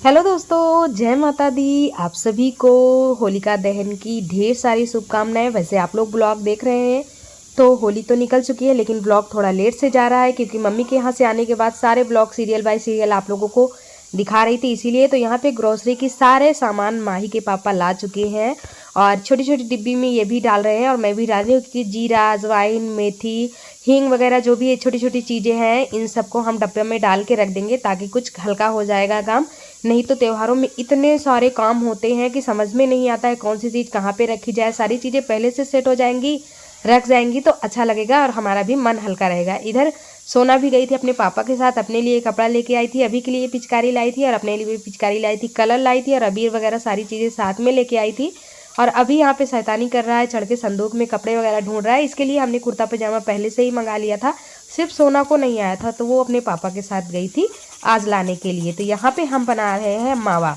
Hello दोस्तों, जय माता दी। आप सभी को होलिका दहन की ढेर सारी शुभकामनाएं। वैसे आप लोग ब्लॉग देख रहे हैं तो होली तो निकल चुकी है, लेकिन ब्लॉग थोड़ा लेट से जा रहा है क्योंकि मम्मी के यहाँ से आने के बाद सारे ब्लॉग सीरियल बाय सीरियल आप लोगों को दिखा रही थी, इसीलिए। तो यहाँ पे ग्रोसरी की सारे सामान माही के पापा ला चुके हैं और छोटी छोटी डिब्बी में ये भी डाल रहे हैं और मैं भी डाल रही हूँ क्योंकि जीरा, अजवाइन, मेथी, हींग वगैरह जो भी ये छोटी छोटी चीज़ें हैं इन सबको हम डब्बे में डाल के रख देंगे ताकि कुछ हल्का हो जाएगा काम। नहीं तो त्योहारों में इतने सारे काम होते हैं कि समझ में नहीं आता है कौन सी चीज़ कहाँ पे रखी जाए। सारी चीज़ें पहले से सेट हो जाएंगी, रख जाएंगी तो अच्छा लगेगा और हमारा भी मन हल्का रहेगा। इधर सोना भी गई थी अपने पापा के साथ, अपने लिए कपड़ा लेके आई थी, अभी के लिए पिचकारी लाई थी और अपने लिए भी पिचकारी लाई थी, कलर लाई थी और अबीर वगैरह सारी चीज़ें साथ में लेके आई थी। और अभी यहाँ पे शैतानी कर रहा है, चढ़ के संदूक में कपड़े वगैरह ढूंढ रहा है। इसके लिए हमने कुर्ता पजामा पहले से ही मंगा लिया था, सिर्फ सोना को नहीं आया था तो वो अपने पापा के साथ गई थी आज लाने के लिए। तो यहाँ पे हम बना रहे हैं मावा।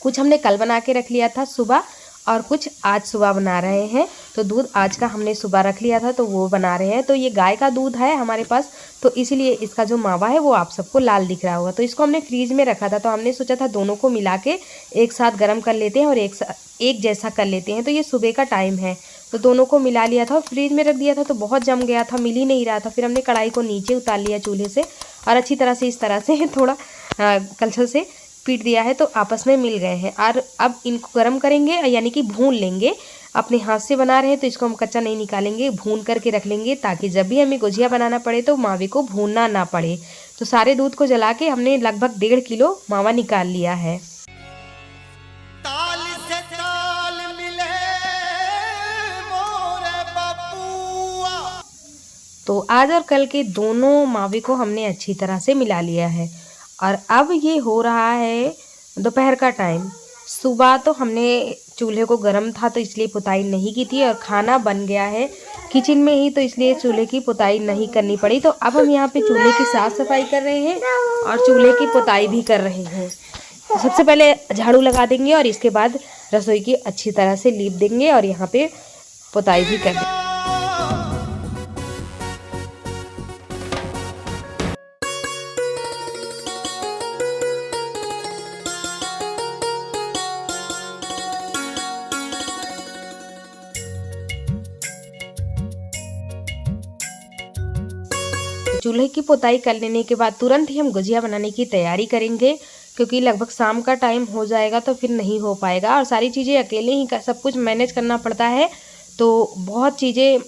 कुछ हमने कल बना के रख लिया था सुबह और कुछ आज सुबह बना रहे हैं। तो दूध आज का हमने सुबह रख लिया था तो वो बना रहे हैं। तो ये गाय का दूध है हमारे पास, तो इसीलिए इसका जो मावा है वो आप सबको लाल दिख रहा होगा। तो इसको हमने फ्रीज में रखा था, तो हमने सोचा था दोनों को मिला के एक साथ गर्म कर लेते हैं और एक जैसा कर लेते हैं। तो ये सुबह का टाइम है तो दोनों को मिला लिया था और फ्रीज में रख दिया था, तो बहुत जम गया था, मिल ही नहीं रहा था। फिर हमने कढ़ाई को नीचे उतार लिया चूल्हे से और अच्छी तरह से इस तरह से थोड़ा कलछल से पीट दिया है तो आपस में मिल गए हैं। और अब इनको गर्म करेंगे यानी कि भून लेंगे। अपने हाथ से बना रहे हैं तो इसको हम कच्चा नहीं निकालेंगे, भून करके रख लेंगे ताकि जब भी हमें गुजिया बनाना पड़े तो मावे को भूनना ना पड़े। तो सारे दूध को जला के हमने लगभग 1.5 किलो मावा निकाल लिया है। तो आज और कल के दोनों मावे को हमने अच्छी तरह से मिला लिया है और अब ये हो रहा है दोपहर का टाइम। सुबह तो हमने चूल्हे को गर्म था तो इसलिए पुताई नहीं की थी और खाना बन गया है किचन में ही, तो इसलिए चूल्हे की पुताई नहीं करनी पड़ी। तो अब हम यहाँ पे चूल्हे की साफ़ सफाई कर रहे हैं और चूल्हे की पुताई भी कर रहे हैं। तो सबसे पहले झाड़ू लगा देंगे और इसके बाद रसोई की अच्छी तरह से लीप देंगे और यहाँ पे पुताई भी कर देंगे। चूल्हे की पुताई कर लेने के बाद तुरंत ही हम गुजिया बनाने की तैयारी करेंगे क्योंकि लगभग शाम का टाइम हो जाएगा तो फिर नहीं हो पाएगा और सारी चीज़ें अकेले ही सब कुछ मैनेज करना पड़ता है। तो बहुत चीज़ें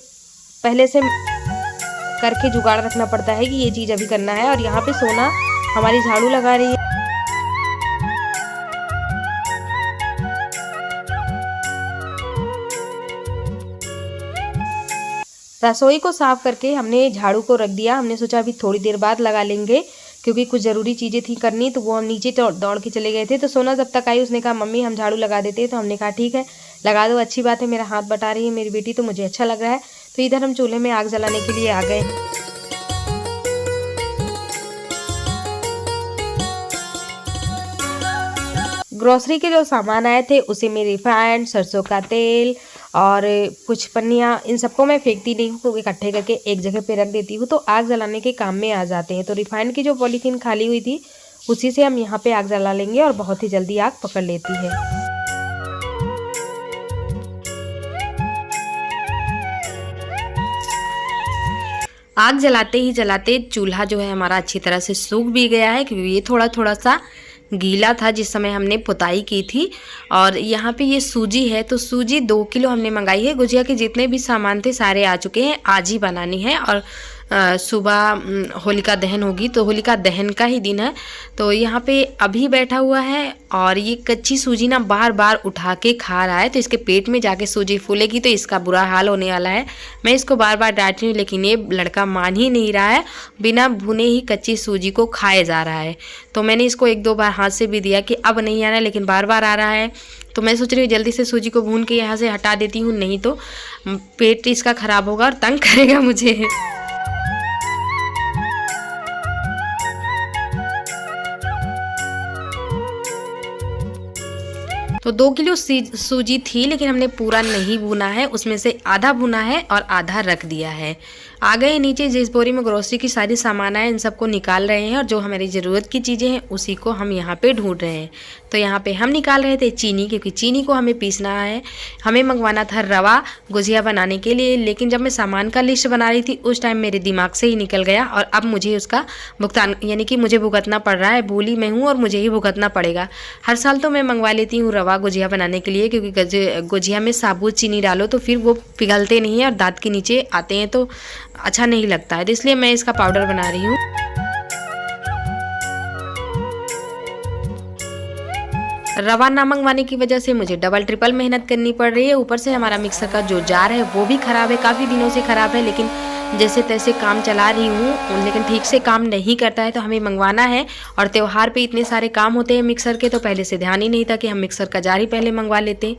पहले से करके जुगाड़ रखना पड़ता है कि ये चीज़ अभी करना है। और यहाँ पे सोना हमारी झाड़ू लगा रही है। रसोई को साफ करके हमने झाड़ू को रख दिया। हमने सोचा अभी थोड़ी देर बाद लगा लेंगे क्योंकि कुछ ज़रूरी चीज़ें थी करनी, तो वो हम नीचे दौड़ के चले गए थे। तो सोना जब तक आई उसने कहा मम्मी हम झाड़ू लगा देते हैं, तो हमने कहा ठीक है लगा दो, अच्छी बात है, मेरा हाथ बटा रही है मेरी बेटी तो मुझे अच्छा लग रहा है। तो इधर हम चूल्हे में आग जलाने के लिए आ गए। ग्रोसरी के जो सामान आए थे उसे में रिफाइंड, सरसों का तेल और कुछ पन्नियाँ, इन सबको मैं फेंकती नहीं हूँ, इकट्ठे करके एक जगह पे रख देती हूँ तो आग जलाने के काम में आ जाते हैं। तो रिफाइंड की जो पॉलीथीन खाली हुई थी उसी से हम यहाँ पे आग जला लेंगे और बहुत ही जल्दी आग पकड़ लेती है। आग जलाते ही जलाते चूल्हा जो है हमारा अच्छी तरह से सूख भी गया है क्योंकि ये थोड़ा थोड़ा सा गीला था जिस समय हमने पुताई की थी। और यहाँ पे ये सूजी है तो सूजी 2 किलो हमने मंगाई है। गुजिया के जितने भी सामान थे सारे आ चुके हैं, आज ही बनानी है और सुबह होलिका दहन होगी तो होलिका दहन का ही दिन है। तो यहाँ पे अभी बैठा हुआ है और ये कच्ची सूजी ना बार बार उठा के खा रहा है, तो इसके पेट में जाके सूजी फूलेगी तो इसका बुरा हाल होने वाला है। मैं इसको बार बार डांट रही हूँ लेकिन ये लड़का मान ही नहीं रहा है, बिना भुने ही कच्ची सूजी को खाए जा रहा है। तो मैंने इसको 1-2 बार हाथ से भी दिया कि अब नहीं आ रहा है, लेकिन बार बार आ रहा है। तो मैं सोच रही हूँ जल्दी से सूजी को भून के यहाँ से हटा देती हूँ, नहीं तो पेट इसका ख़राब होगा और तंग करेगा मुझे। तो 2 किलो सूजी थी लेकिन हमने पूरा नहीं भुना है, उसमें से आधा भुना है और आधा रख दिया है। आ गए नीचे, जिस बोरी में ग्रोसरी की सारी सामान है इन सबको निकाल रहे हैं और जो हमारी ज़रूरत की चीज़ें हैं उसी को हम यहाँ पे ढूंढ रहे हैं। तो यहाँ पे हम निकाल रहे थे चीनी, क्योंकि चीनी को हमें पीसना है। हमें मंगवाना था रवा गुजिया बनाने के लिए, लेकिन जब मैं सामान का लिस्ट बना रही थी उस टाइम मेरे दिमाग से ही निकल गया और अब मुझे उसका भुगतान यानी कि मुझे भुगतना पड़ रहा है। भूली मैं हूँ और मुझे ही भुगतना पड़ेगा। हर साल तो मैं मंगवा लेती हूँ रवा गुजिया बनाने के लिए, क्योंकि गुजिया में साबुत चीनी डालो तो फिर वो पिघलते नहीं है और दांत के नीचे आते हैं तो अच्छा नहीं लगता है, तो इसलिए मैं इसका पाउडर बना रही हूँ। रवा ना मंगवाने की वजह से मुझे डबल ट्रिपल मेहनत करनी पड़ रही है। ऊपर से हमारा मिक्सर का जो जार है वो भी ख़राब है, काफ़ी दिनों से ख़राब है, लेकिन जैसे तैसे काम चला रही हूँ, लेकिन ठीक से काम नहीं करता है तो हमें मंगवाना है। और त्यौहार पे इतने सारे काम होते हैं मिक्सर के, तो पहले से ध्यान ही नहीं था कि हम मिक्सर का जार ही पहले मंगवा लेते।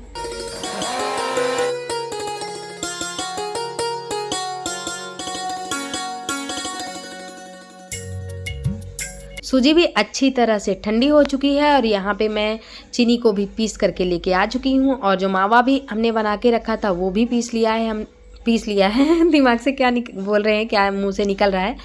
सूजी भी अच्छी तरह से ठंडी हो चुकी है और यहाँ पे मैं चीनी को भी पीस करके लेके आ चुकी हूँ और जो मावा भी हमने बना के रखा था वो भी पीस लिया है। हम पीस लिया है दिमाग से क्या बोल रहे हैं, क्या मुंह से निकल रहा है।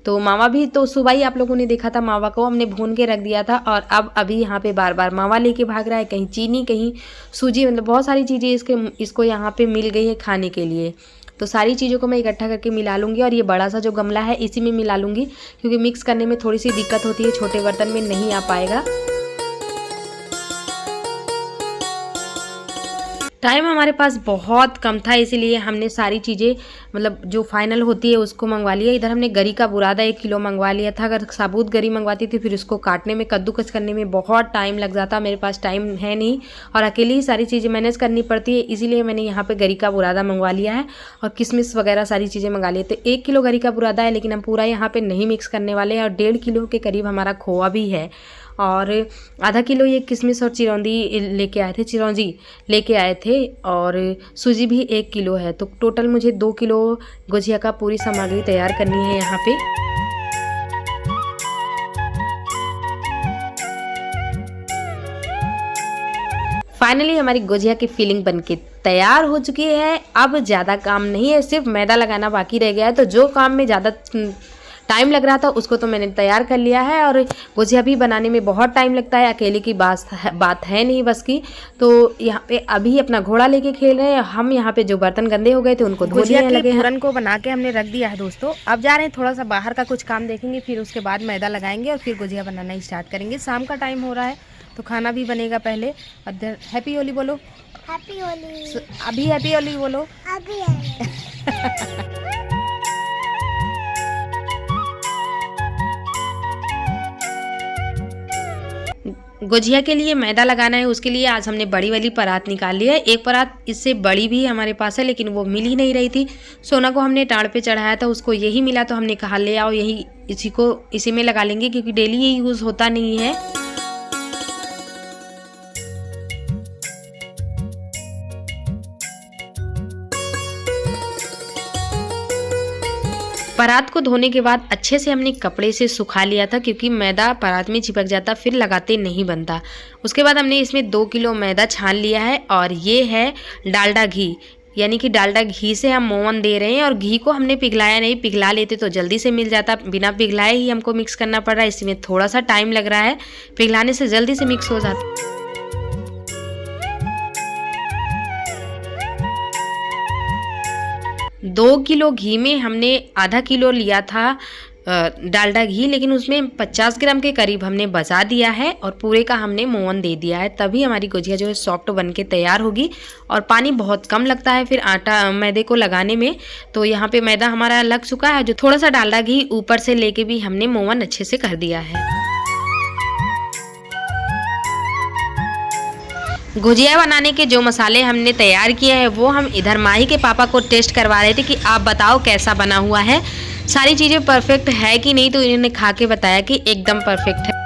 तो मावा भी तो सुबह ही आप लोगों ने देखा था, मावा को हमने भून के रख दिया था और अब अभी यहाँ पे बार बार मावा लेके भाग रहा है, कहीं चीनी कहीं सूजी, मतलब बहुत सारी चीज़ें इसको यहाँ पे मिल गई है खाने के लिए। तो सारी चीज़ों को मैं इकट्ठा करके मिला लूँगी और ये बड़ा सा जो गमला है इसी में मिला लूँगी, क्योंकि मिक्स करने में थोड़ी सी दिक्कत होती है, छोटे बर्तन में नहीं आ पाएगा। टाइम हमारे पास बहुत कम था, इसीलिए हमने सारी चीज़ें मतलब जो फाइनल होती है उसको मंगवा लिया। इधर हमने गरी का बुरादा 1 किलो मंगवा लिया था। अगर साबुत गरी मंगवाती थी फिर उसको काटने में, कद्दूकस करने में बहुत टाइम लग जाता। मेरे पास टाइम है नहीं और अकेली ही सारी चीज़ें मैनेज करनी पड़ती है, इसीलिए मैंने यहाँ पे गरी का बुरादा मंगवा लिया है और किशमिश वगैरह सारी चीज़ें मंगा लिए। तो 1 किलो गरी का बुरादा है, लेकिन हम पूरा यहाँ पर नहीं मिक्स करने वाले हैं। और 1.5 किलो के करीब हमारा खोआ भी है और आधा किलो ये किशमिश और चिरौंजी लेके आए थे, चिरौंजी लेके आए थे और सूजी भी 1 किलो है। तो टोटल मुझे 2 किलो गुजिया का पूरी सामग्री तैयार करनी है यहाँ पे। फाइनली हमारी गुजिया की फिलिंग बनके तैयार हो चुकी है। अब ज़्यादा काम नहीं है, सिर्फ मैदा लगाना बाकी रह गया है। तो जो काम में ज़्यादा टाइम लग रहा था उसको तो मैंने तैयार कर लिया है और गुजिया भी बनाने में बहुत टाइम लगता है, अकेले की बात है नहीं बस की। तो यहाँ पे अभी अपना घोड़ा लेके खेल रहे हैं हम। यहाँ पे जो बर्तन गंदे हो गए थे उनको धो दिया लगे हैं। पूरन को बना के हमने रख दिया है दोस्तों। अब जा रहे हैं थोड़ा सा बाहर का कुछ काम देखेंगे, फिर उसके बाद मैदा लगाएंगे और फिर गुजिया बनाना स्टार्ट करेंगे। शाम का टाइम हो रहा है तो खाना भी बनेगा पहले। हैप्पी होली बोलो, हैप्पी होली। अभी हैप्पी होली बोलो, अभी। गुजिया के लिए मैदा लगाना है, उसके लिए आज हमने बड़ी वाली परात निकाल ली है। एक परात इससे बड़ी भी हमारे पास है, लेकिन वो मिल ही नहीं रही थी। सोना को हमने टाड़ पे चढ़ाया था, उसको यही मिला तो हमने कहा ले आओ, यही इसी में लगा लेंगे, क्योंकि डेली ये यूज़ होता नहीं है। परात को धोने के बाद अच्छे से हमने कपड़े से सुखा लिया था, क्योंकि मैदा परात में चिपक जाता, फिर लगाते नहीं बनता। उसके बाद हमने इसमें 2 किलो मैदा छान लिया है और ये है डालडा घी, यानी कि डालडा घी से हम मोवन दे रहे हैं। और घी को हमने पिघलाया नहीं, पिघला लेते तो जल्दी से मिल जाता, बिना पिघलाए ही हमको मिक्स करना पड़ रहा है, इसमें थोड़ा सा टाइम लग रहा है, पिघलाने से जल्दी से मिक्स हो जाता। 2 किलो घी में हमने आधा किलो लिया था डालडा घी, लेकिन उसमें 50 ग्राम के करीब हमने बचा दिया है और पूरे का हमने मोवन दे दिया है। तभी हमारी गुजिया जो है सॉफ्ट बन के तैयार होगी। और पानी बहुत कम लगता है फिर आटा मैदे को लगाने में। तो यहाँ पे मैदा हमारा लग चुका है, जो थोड़ा सा डालडा घी ऊपर से लेके भी हमने मोवन अच्छे से कर दिया है। गुजिया बनाने के जो मसाले हमने तैयार किए हैं वो हम इधर माही के पापा को टेस्ट करवा रहे थे कि आप बताओ कैसा बना हुआ है, सारी चीज़ें परफेक्ट है कि नहीं। तो इन्होंने खा के बताया कि एकदम परफेक्ट है।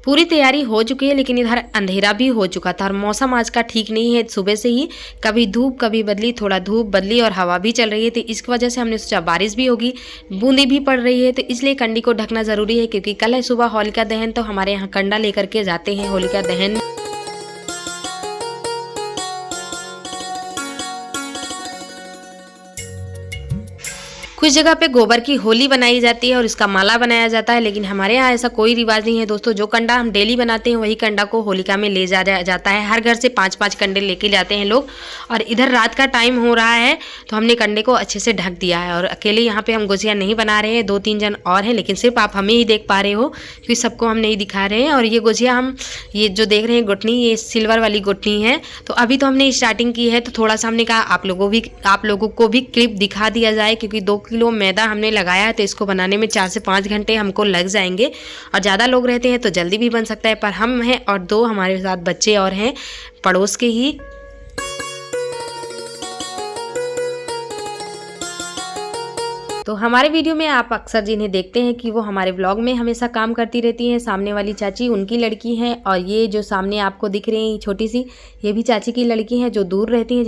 पूरी तैयारी हो चुकी है, लेकिन इधर अंधेरा भी हो चुका था और मौसम आज का ठीक नहीं है। सुबह से ही कभी धूप कभी बदली, थोड़ा धूप बदली और हवा भी चल रही है, तो इसकी वजह से हमने सोचा बारिश भी होगी, बूंदी भी पड़ रही है। तो इसलिए कंडी को ढकना ज़रूरी है, क्योंकि कल है सुबह होलिका दहन। तो हमारे यहाँ कंडा लेकर के जाते हैं होलिका दहन। कुछ जगह पे गोबर की होली बनाई जाती है और इसका माला बनाया जाता है, लेकिन हमारे यहाँ ऐसा कोई रिवाज नहीं है दोस्तों। जो कंडा हम डेली बनाते हैं वही कंडा को होलिका में ले जाता है। हर घर से 5-5 कंडे लेके जाते हैं लोग। और इधर रात का टाइम हो रहा है तो हमने कंडे को अच्छे से ढक दिया है। और अकेले यहाँ पे हम गुजिया नहीं बना रहे हैं, 2-3 जन और हैं, लेकिन सिर्फ आप हमें ही देख पा रहे हो क्योंकि सबको हम नहीं दिखा रहे हैं। और ये गुजिया हम ये जो देख रहे हैं गुटनी, ये सिल्वर वाली गुटनी है। तो अभी तो हमने स्टार्टिंग की है तो थोड़ा सा हमने कहा आप लोगों को भी क्लिप दिखा दिया जाए, क्योंकि 2 किलो मैदा हमने लगाया है तो इसको बनाने में 4 से 5 घंटे हमको लग जाएंगे। और ज़्यादा लोग रहते हैं तो जल्दी भी बन सकता है, पर हम हैं और 2 हमारे साथ बच्चे और हैं पड़ोस के ही। तो हमारे वीडियो में आप अक्सर जिन्हें देखते हैं कि वो हमारे व्लॉग में हमेशा काम करती रहती हैं। सामने वाली चाची उनकी लड़की हैं, और ये जो सामने आपको दिख रही हैं छोटी सी, ये भी चाची की लड़की हैं जो दूर रहती हैं,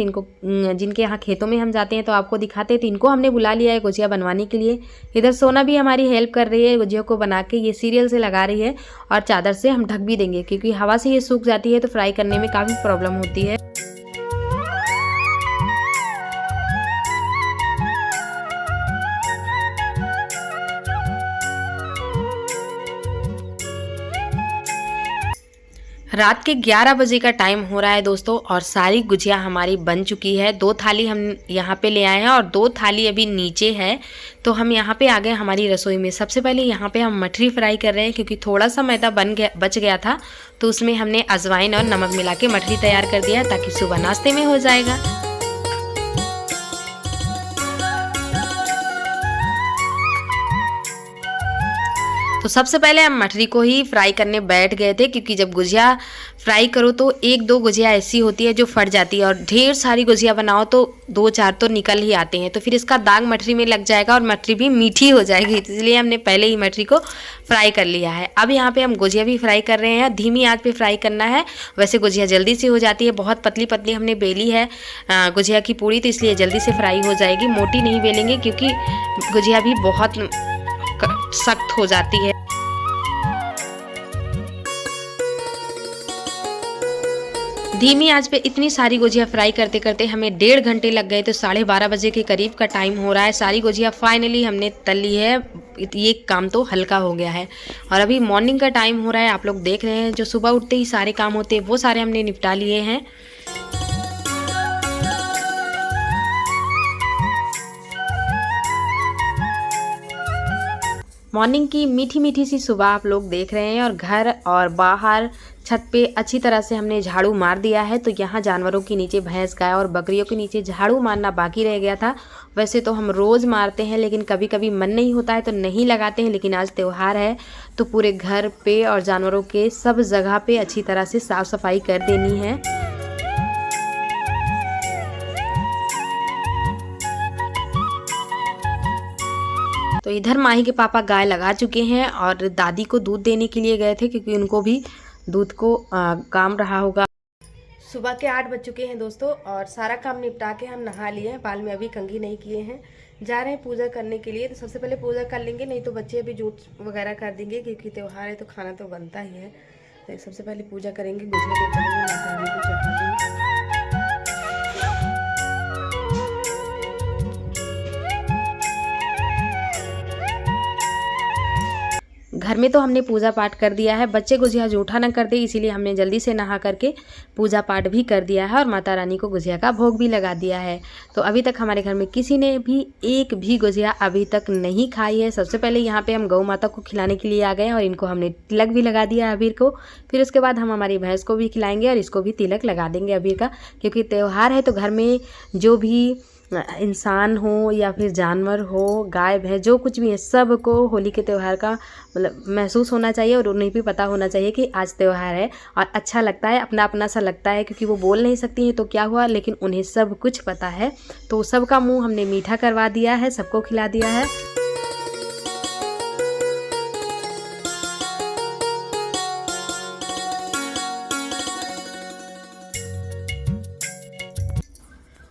जिनके यहाँ खेतों में हम जाते हैं तो आपको दिखाते हैं। तो इनको हमने बुला लिया है गुजिया बनवाने के लिए। इधर सोना भी हमारी हेल्प कर रही है गुजिया को बना के, ये सीरियल से लगा रही है और चादर से हम ढक भी देंगे क्योंकि हवा से ये सूख जाती है तो फ्राई करने में काफ़ी प्रॉब्लम होती है। रात के 11 बजे का टाइम हो रहा है दोस्तों, और सारी गुजिया हमारी बन चुकी है। 2 थाली हम यहाँ पे ले आए हैं और 2 थाली अभी नीचे है। तो हम यहाँ पे आ गए हमारी रसोई में। सबसे पहले यहाँ पे हम मठरी फ्राई कर रहे हैं क्योंकि थोड़ा सा मैदा बच गया था, तो उसमें हमने अजवाइन और नमक मिला के मठरी तैयार कर दिया ताकि सुबह नाश्ते में हो जाएगा। तो सबसे पहले हम मठरी को ही फ्राई करने बैठ गए थे, क्योंकि जब गुजिया फ्राई करो तो 1-2 गुजिया ऐसी होती है जो फट जाती है, और ढेर सारी गुजिया बनाओ तो 2-4 तो निकल ही आते हैं। तो फिर इसका दाग मठरी में लग जाएगा और मठरी भी मीठी हो जाएगी, इसलिए हमने पहले ही मठरी को फ्राई कर लिया है। अब यहाँ पे हम गुजिया भी फ्राई कर रहे हैं। धीमी आंच पे फ्राई करना है, वैसे गुजिया जल्दी से हो जाती है। बहुत पतली पतली हमने बेली है गुजिया की पूड़ी, तो इसलिए जल्दी से फ्राई हो जाएगी। मोटी नहीं बेलेंगे क्योंकि गुजिया भी बहुत सख्त हो जाती है। धीमी आंच पे इतनी सारी गुजिया फ्राई करते करते हमें 1.5 घंटे लग गए। तो 12:30 बजे के करीब का टाइम हो रहा है। सारी गुजिया फाइनली हमने तल ली है। ये काम तो हल्का हो गया है। और अभी मॉर्निंग का टाइम हो रहा है, आप लोग देख रहे हैं। जो सुबह उठते ही सारे काम होते हैं वो सारे हमने निपटा लिए हैं। मॉर्निंग की मीठी मीठी सी सुबह आप लोग देख रहे हैं, और घर और बाहर छत पे अच्छी तरह से हमने झाड़ू मार दिया है। तो यहाँ जानवरों के नीचे, भैंस गाय और बकरियों के नीचे झाड़ू मारना बाकी रह गया था। वैसे तो हम रोज़ मारते हैं, लेकिन कभी कभी मन नहीं होता है तो नहीं लगाते हैं। लेकिन आज त्यौहार है तो पूरे घर पे और जानवरों के सब जगह पे अच्छी तरह से साफ़ सफाई कर देनी है। तो इधर माही के पापा गाय लगा चुके हैं और दादी को दूध देने के लिए गए थे, क्योंकि उनको भी दूध को काम रहा होगा। सुबह के 8 बज चुके हैं दोस्तों, और सारा काम निपटा के हम नहा लिए हैं। बाल में अभी कंघी नहीं किए हैं, जा रहे हैं पूजा करने के लिए। तो सबसे पहले पूजा कर लेंगे, नहीं तो बच्चे अभी जूठ वगैरह कर देंगे, क्योंकि त्यौहार है तो खाना तो बनता ही है। तो सबसे पहले पूजा करेंगे, गुजिया ले चलेंगे, माता रानी को चढ़ा देंगे। घर में तो हमने पूजा पाठ कर दिया है। बच्चे गुजिया जूठा न कर दे, इसीलिए हमने जल्दी से नहा करके पूजा पाठ भी कर दिया है और माता रानी को गुजिया का भोग भी लगा दिया है। तो अभी तक हमारे घर में किसी ने भी एक भी गुजिया अभी तक नहीं खाई है। सबसे पहले यहाँ पे हम गौ माता को खिलाने के लिए आ गए और इनको हमने तिलक भी लगा दिया अबीर को। फिर उसके बाद हम हमारी भैंस को भी खिलाएंगे और इसको भी तिलक लगा देंगे अबीर का, क्योंकि त्यौहार है तो घर में जो भी इंसान हो या फिर जानवर हो, गाय भैंस जो कुछ भी है, सबको होली के त्यौहार का मतलब महसूस होना चाहिए और उन्हें भी पता होना चाहिए कि आज त्यौहार है। और अच्छा लगता है, अपना अपना सा लगता है, क्योंकि वो बोल नहीं सकती हैं तो क्या हुआ, लेकिन उन्हें सब कुछ पता है। तो सबका मुंह हमने मीठा करवा दिया है, सबको खिला दिया है।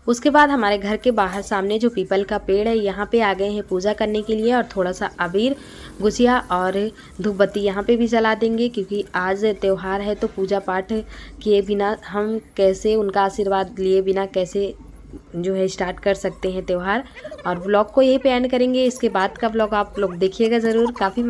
उसके बाद हमारे घर के बाहर सामने जो पीपल का पेड़ है, यहाँ पे आ गए हैं पूजा करने के लिए, और थोड़ा सा अबीर, गुजिया और धूप बत्ती यहाँ पे भी जला देंगे, क्योंकि आज त्यौहार है तो पूजा पाठ किए बिना हम कैसे, उनका आशीर्वाद लिए बिना कैसे जो है स्टार्ट कर सकते हैं त्यौहार। और व्लॉग को यहीं पे एंड करेंगे, इसके बाद का व्लॉग आप लोग देखिएगा ज़रूर, काफ़ी